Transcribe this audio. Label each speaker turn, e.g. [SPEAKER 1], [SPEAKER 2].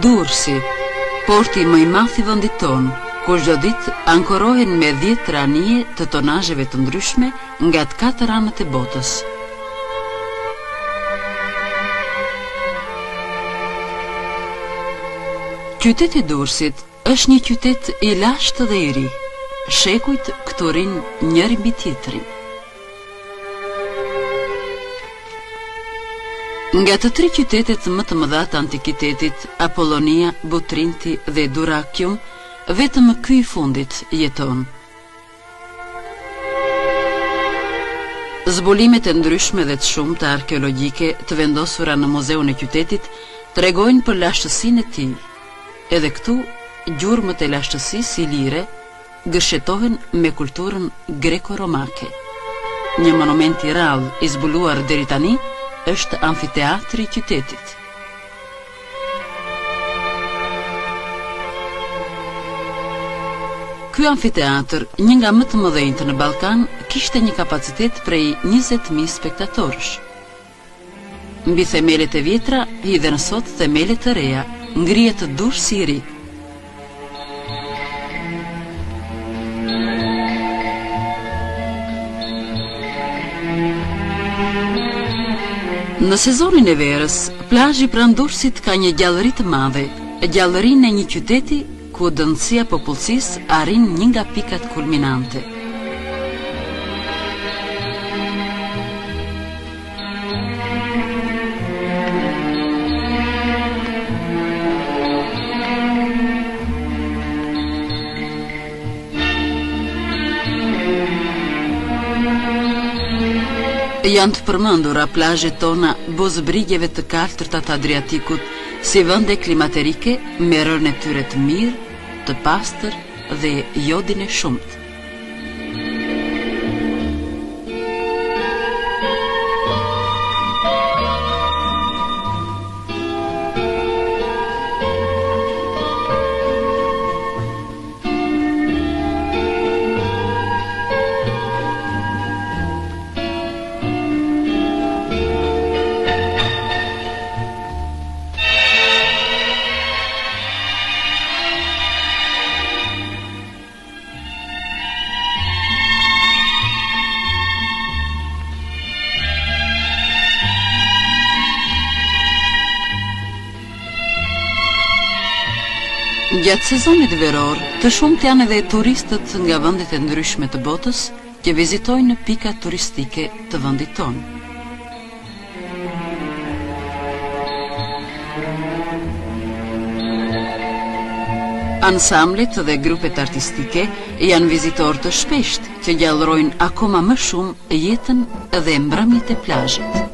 [SPEAKER 1] Durrësi, porti më i madh i vendit tonë, ku çdo ditë ankorohen me 10 tranie të tonazheve të ndryshme nga të 4 anët e botës. Qyteti i Durrësit është një qytet i lashtë dhe i ri. Shekujt këtu rinë njëri mbi tjetrin. Nga të 3 qytetet më të mëdha të antikitetit, Apollonia, Butrinti dhe Durakium, vetëm ky i fundit jeton. Zbulimet e ndryshme dhe të shumta arkeologjike të vendosura në muzeun e qytetit tregojnë për lashtësinë e tij. Edhe këtu, gjurmët e lashtësisë ilire gërshetohen me kulturën greko-romake. Një monument i rrallë i zbuluar deri tani është amfiteatri i qytetit. Ky amfiteatër, një nga më të mëdhenjtë në Ballkan, kishte një kapacitet prej 20.000 spektatorësh. Mbi themelet e vjetra hidhen sot themele të reja, ngrihet Durrësi i ri. Në sezonin e verës, plazhi pranë Durrësit ka një gjallëri të madhe, gjallërinë e një qyteti ku dëndësia popullsisë arrin një nga pikat kulminante. Janë të përmendura plazhet tona bozbrigjeve të kaltërta të Adriatikut, si vende klimaterike me rërën e tyre të mirë, të pastër dhe jodin e shumët. Gjatë sezonit veror, të shumt janë edhe turistët nga vendet e ndryshme të botës që vizitojnë pikat turistike të vendit tonë. Ansamblet dhe grupet artistike janë vizitorë të shpeshtë që gjallërojnë akoma më shumë jetën dhe mbrëmjet e plazhit.